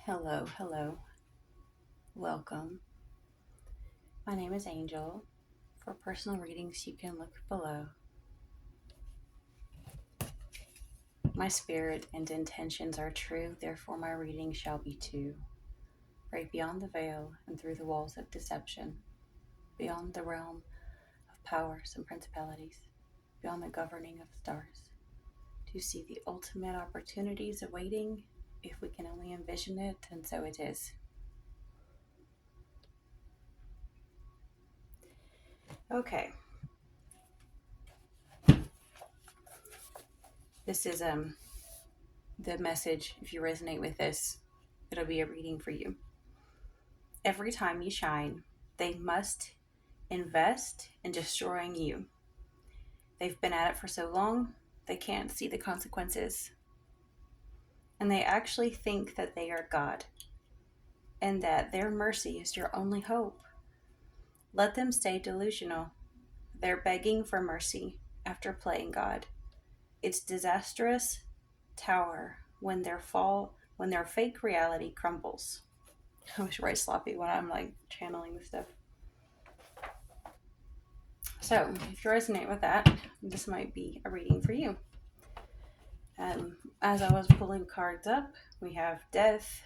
Hello, hello. Welcome. My name is Angel. For personal readings, you can look below. My spirit and intentions are true, therefore, my reading shall be too. Break beyond the veil and through the walls of deception, beyond the realm of powers and principalities, beyond the governing of stars, to see the ultimate opportunities awaiting if we can only envision it, and so it is. Okay. This is the message. If you resonate with this, it'll be a reading for you. Every time you shine, they must invest in destroying you. They've been at it for so long, they can't see the consequences. And they actually think that they are God and that their mercy is your only hope. Let them stay delusional. They're begging for mercy after playing God. It's disastrous tower when their fake reality crumbles. I was right sloppy when I'm like channeling this stuff. So, if you resonate with that, this might be a reading for you. As I was pulling cards up, we have Death,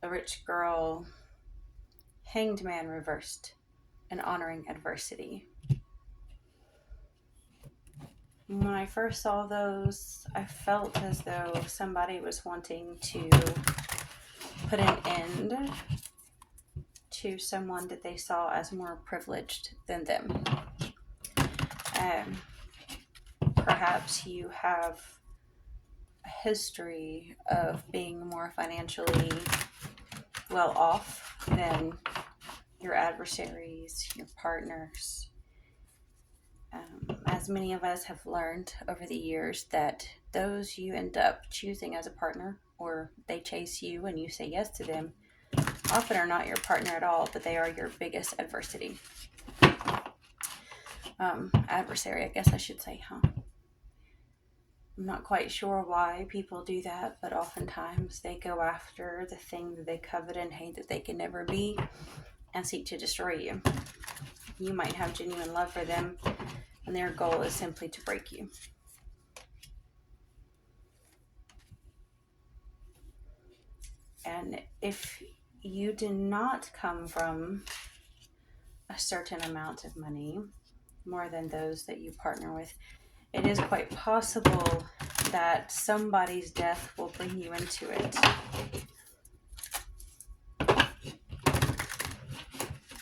a Rich Girl, Hanged Man reversed, and Honoring Adversity. When I first saw those, I felt as though somebody was wanting to put an end to someone that they saw as more privileged than them. Perhaps you have a history of being more financially well off than your adversaries, your partners. As many of us have learned over the years, that those you end up choosing as a partner, or they chase you and you say yes to them, often are not your partner at all, but they are your biggest adversity. Adversary, I guess I should say, huh? I'm not quite sure why people do that, but oftentimes they go after the thing that they covet and hate that they can never be and seek to destroy you. You might have genuine love for them, and their goal is simply to break you. And if you do not come from a certain amount of money, more than those that you partner with, it is quite possible that somebody's death will bring you into it.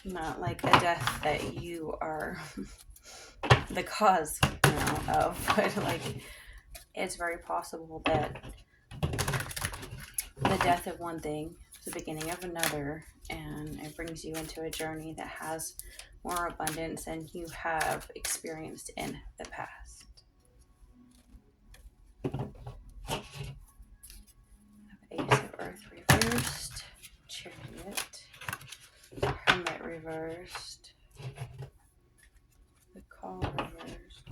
Not like a death that you are the cause of, but like it's very possible that the death of one thing is the beginning of another, and it brings you into a journey that has more abundance than you have experienced in the past. Ace of Earth reversed, Chariot, Hermit reversed, the Call reversed,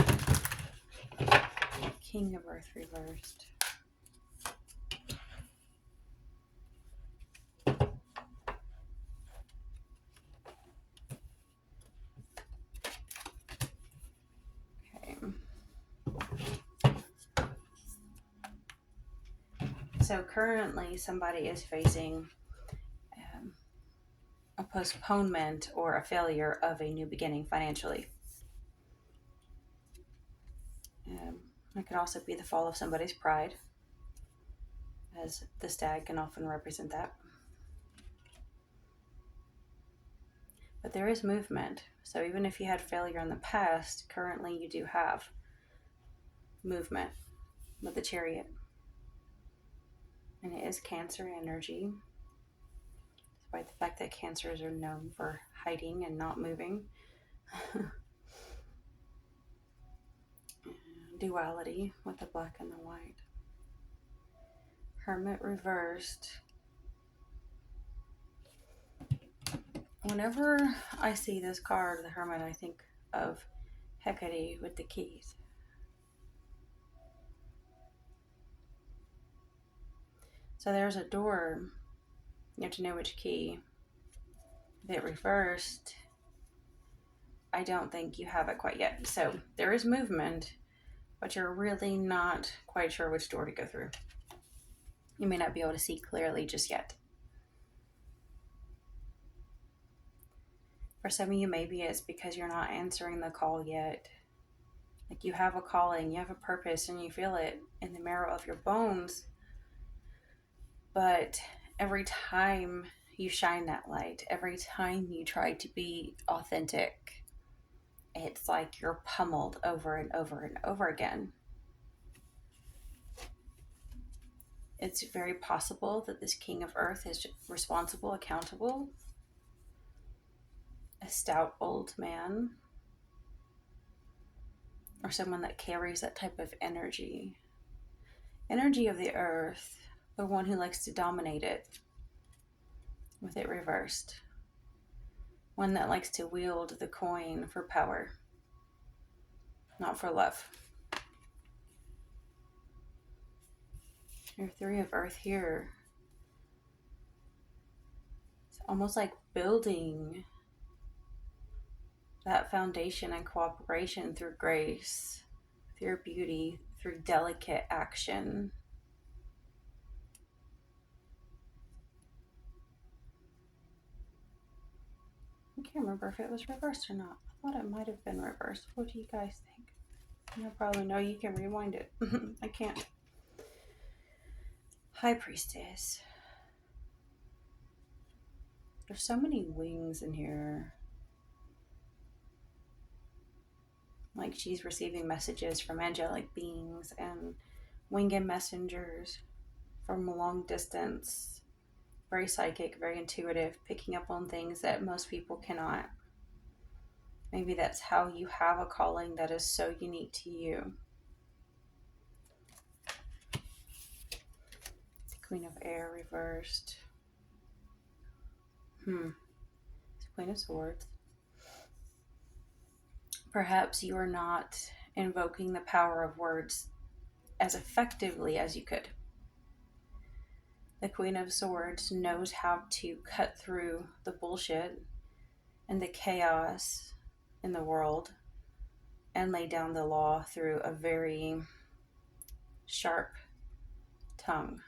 King of Earth reversed. Okay. So currently somebody is facing a postponement or a failure of a new beginning financially. It could also be the fall of somebody's pride, as the stag can often represent that. But there is movement. So even if you had failure in the past, currently you do have movement with the Chariot. And it is Cancer energy, despite the fact that Cancers are known for hiding and not moving. Duality with the black and the white. Hermit reversed. Whenever I see this card, the Hermit, I think of Hecate with the keys. So there's a door. You have to know which key. If it reversed, I don't think you have it quite yet. So there is movement, but you're really not quite sure which door to go through. You may not be able to see clearly just yet. For some of you, maybe it's because you're not answering the call yet. Like you have a calling, you have a purpose, and you feel it in the marrow of your bones. But every time you shine that light, every time you try to be authentic, it's like you're pummeled over and over and over again. It's very possible that this King of Earth is responsible, accountable, a stout old man, or someone that carries that type of energy. Energy of the earth, the one who likes to dominate it with it reversed. One that likes to wield the coin for power, not for love. Your three of earth here. It's almost like building that foundation and cooperation through grace, through beauty, through delicate action. I can't remember if it was reversed or not. I thought it might have been reversed. What do you guys think? You'll probably know. You can rewind it. I can't. High Priestess. There's so many wings in here. Like she's receiving messages from angelic beings and winged messengers from a long distance. Very psychic, very intuitive, picking up on things that most people cannot. Maybe that's how you have a calling that is so unique to you. The Queen of Air reversed. Queen of Swords. Perhaps you are not invoking the power of words as effectively as you could. The Queen of Swords knows how to cut through the bullshit and the chaos in the world and lay down the law through a very sharp tongue.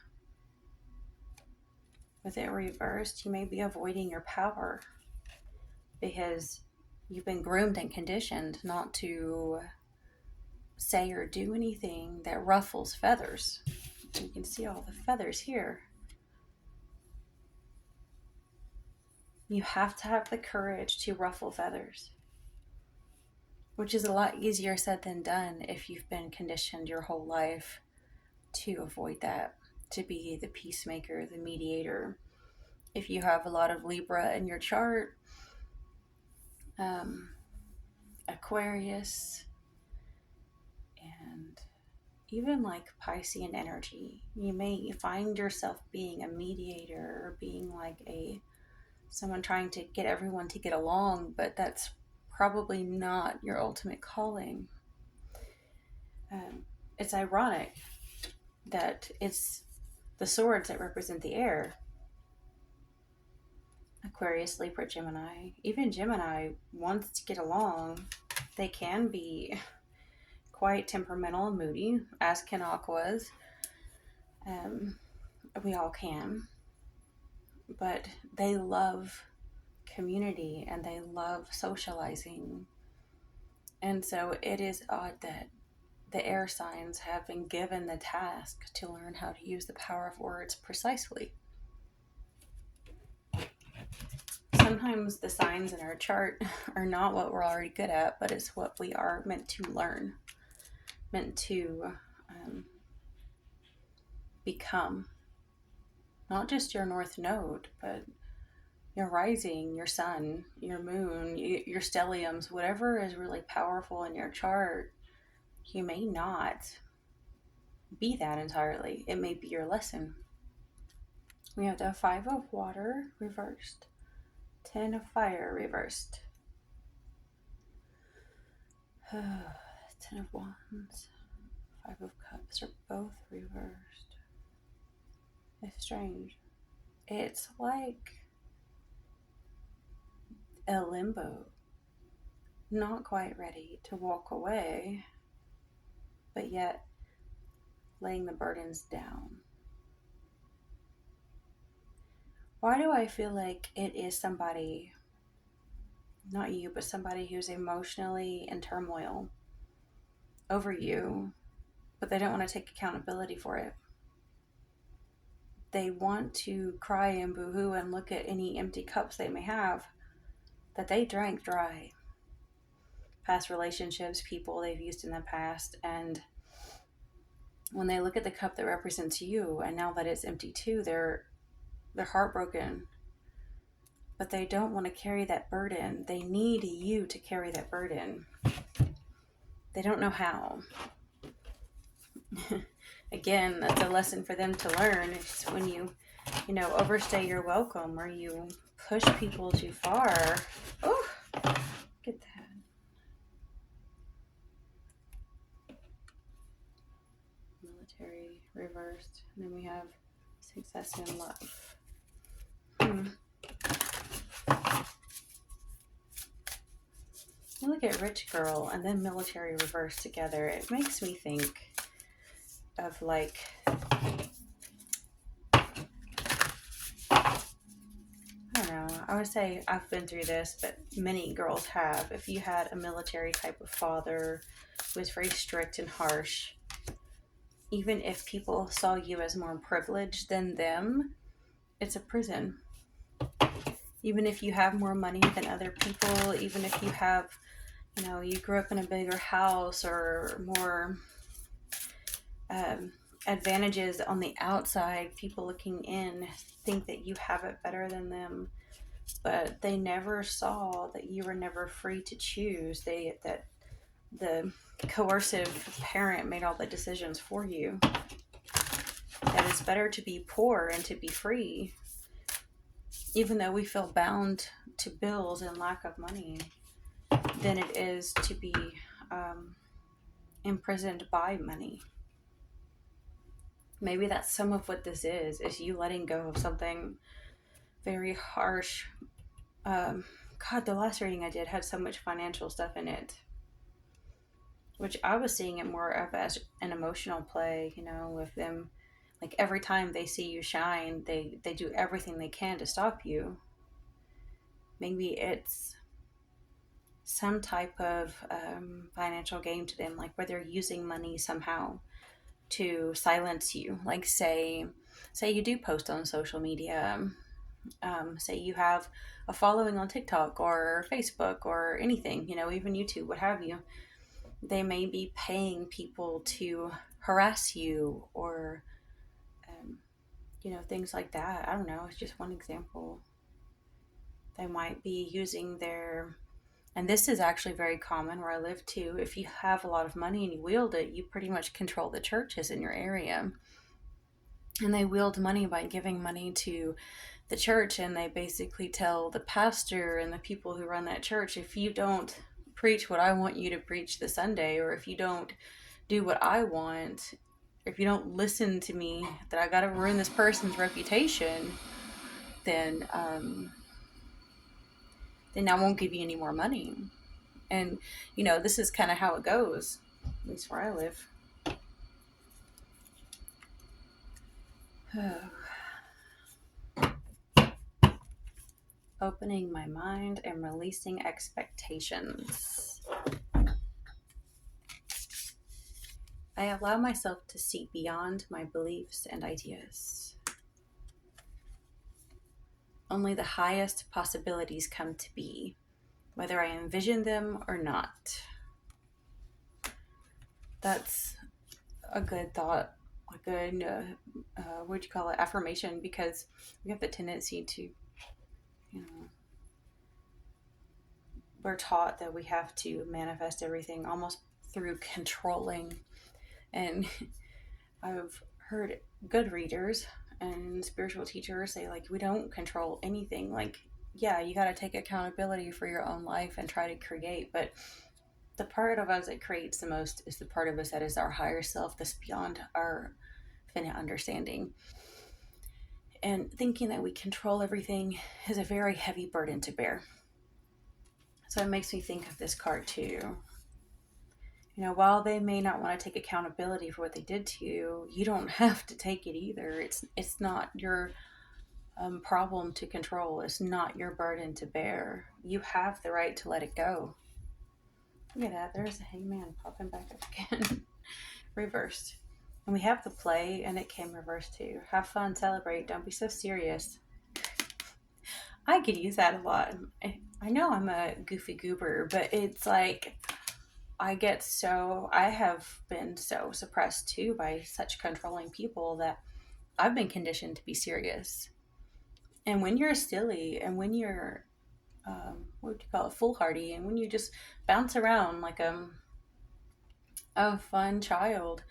With it reversed, you may be avoiding your power because you've been groomed and conditioned not to say or do anything that ruffles feathers. You can see all the feathers here. You have to have the courage to ruffle feathers, which is a lot easier said than done if you've been conditioned your whole life to avoid that, to be the peacemaker, the mediator. If you have a lot of Libra in your chart, Aquarius, and even like Piscean energy, you may find yourself being a mediator or being like someone trying to get everyone to get along, but that's probably not your ultimate calling. It's ironic that it's the swords that represent the air. Aquarius, Libra, Gemini. Even Gemini wants to get along. They can be quite temperamental and moody, as can Aquas. We all can. But they love community and they love socializing. And so it is odd that the air signs have been given the task to learn how to use the power of words precisely. Sometimes the signs in our chart are not what we're already good at, but it's what we are meant to learn, meant to become. Not just your north node, but your rising, your sun, your moon, your stelliums, whatever is really powerful in your chart. You may not be that entirely. It may be your lesson. We have the 5 of water reversed, 10 of fire reversed, 10 of wands, 5 of cups are both reversed. It's strange. It's like a limbo, not quite ready to walk away, but yet laying the burdens down. Why do I feel like it is somebody, not you, but somebody who's emotionally in turmoil over you, but they don't want to take accountability for it? They want to cry and boo-hoo and look at any empty cups they may have that they drank dry. Past relationships, people they've used in the past, and when they look at the cup that represents you and now that it's empty too, they're heartbroken, but they don't want to carry that burden. They need you to carry that burden. They don't know how. Again, that's a lesson for them to learn. It's when overstay your welcome, or you push people too far. Oh, get that. Military reversed. And then we have success in love. You look at rich girl and then military reversed together. It makes me think of like, I don't know, I would say I've been through this, but many girls have. If you had a military type of father who was very strict and harsh, even if people saw you as more privileged than them, it's a prison. Even if you have more money than other people, even if you have, you grew up in a bigger house or more advantages on the outside, people looking in think that you have it better than them, but they never saw that you were never free to choose. That the coercive parent made all the decisions for you. That it's better to be poor and to be free, even though we feel bound to bills and lack of money, than it is to be imprisoned by money. Maybe that's some of what this is you letting go of something very harsh. God, the last reading I did had so much financial stuff in it, which I was seeing it more of as an emotional play, with them. Like every time they see you shine, they do everything they can to stop you. Maybe it's some type of financial game to them, like where they're using money somehow to silence you. Like say you do post on social media, say you have a following on TikTok or Facebook or anything, even YouTube, what have you. They may be paying people to harass you or, things like that. I don't know. It's just one example. They might be using and this is actually very common where I live too. If you have a lot of money and you wield it, you pretty much control the churches in your area. And they wield money by giving money to the church, and they basically tell the pastor and the people who run that church, if you don't preach what I want you to preach this Sunday, or if you don't do what I want, if you don't listen to me, that I gotta ruin this person's reputation, then I won't give you any more money. And this is kind of how it goes, at least where I live. Opening my mind and releasing expectations. I allow myself to see beyond my beliefs and ideas. Only the highest possibilities come to be, whether I envision them or not. That's a good thought, a good, affirmation, because we have the tendency to, we're taught that we have to manifest everything almost through controlling. And I've heard good readers and spiritual teachers say, like, we don't control anything. Like, yeah, you got to take accountability for your own life and try to create, but the part of us that creates the most is the part of us that is our higher self, that's beyond our finite understanding. And thinking that we control everything is a very heavy burden to bear. So it makes me think of this card too. You know, while they may not want to take accountability for what they did to you, you don't have to take it either. It's not your problem to control. It's not your burden to bear. You have the right to let it go. Look at that. There's the hangman popping back up again. Reversed. And we have the play, and it came reversed too. Have fun, celebrate, don't be so serious. I could use that a lot. I know I'm a goofy goober, but it's like I have been so suppressed too by such controlling people that I've been conditioned to be serious. And when you're silly and when you're, what do you call it, foolhardy, and when you just bounce around like a fun child,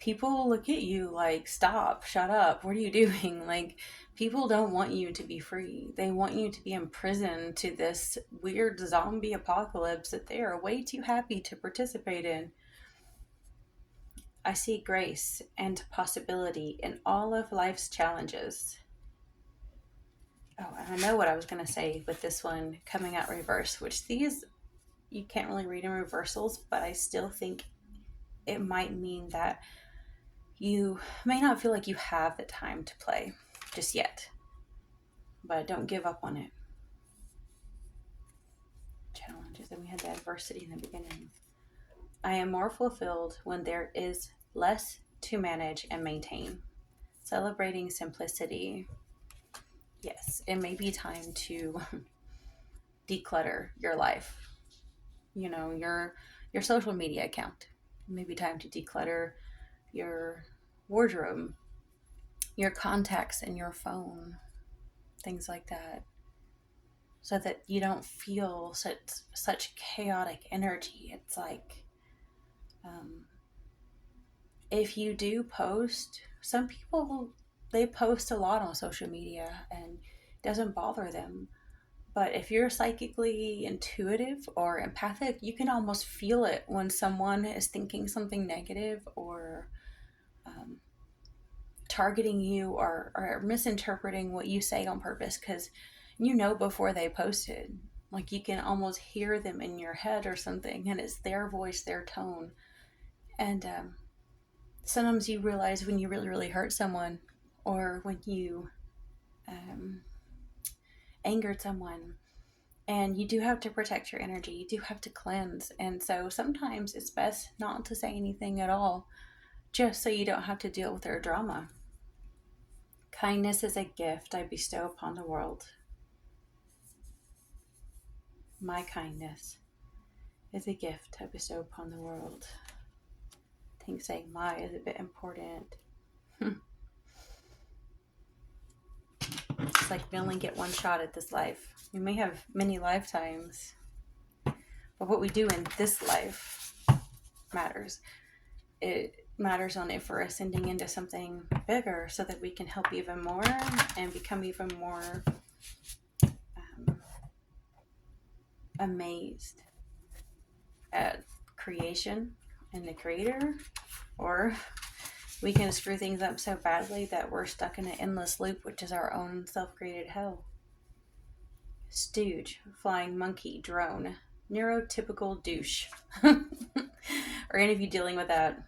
people look at you like, stop, shut up, what are you doing? Like, people don't want you to be free. They want you to be imprisoned to this weird zombie apocalypse that they are way too happy to participate in. I see grace and possibility in all of life's challenges. Oh, and I know what I was going to say with this one coming out reverse, which these you can't really read in reversals, but I still think it might mean that you may not feel like you have the time to play just yet, but don't give up on it. Challenges, and we had the adversity in the beginning. I am more fulfilled when there is less to manage and maintain. Celebrating simplicity. Yes, it may be time to declutter your life. You know, your social media account. It may be time to declutter your wardrobe, your contacts in your phone, things like that, so that you don't feel such chaotic energy. It's like, if you do post, some people, they post a lot on social media and it doesn't bother them. But if you're psychically intuitive or empathic, you can almost feel it when someone is thinking something negative or targeting you or misinterpreting what you say on purpose, because you know before they posted. Like, you can almost hear them in your head or something, and it's their voice, their tone. And sometimes you realize when you really, really hurt someone, or when you angered someone. And you do have to protect your energy. You do have to cleanse. And so sometimes it's best not to say anything at all, just so you don't have to deal with their drama. Kindness is a gift I bestow upon the world. My kindness is a gift I bestow upon the world. I think saying my is a bit important. It's like we only get one shot at this life. We may have many lifetimes, but what we do in this life matters. It matters on if we're ascending into something bigger so that we can help even more and become even more amazed at creation and the creator, or we can screw things up so badly that we're stuck in an endless loop, which is our own self-created hell. Stooge, flying monkey, drone, neurotypical douche. Or any of you dealing with that.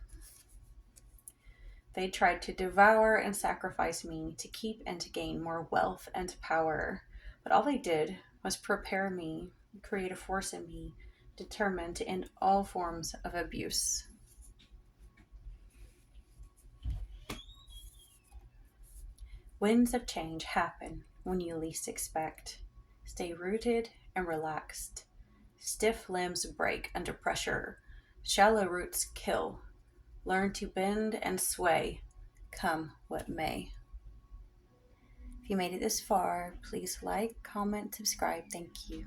They tried to devour and sacrifice me to keep and to gain more wealth and power. But all they did was prepare me, create a force in me, determined to end all forms of abuse. Winds of change happen when you least expect. Stay rooted and relaxed. Stiff limbs break under pressure. Shallow roots kill. Learn to bend and sway, come what may. If you made it this far, please like, comment, subscribe. Thank you.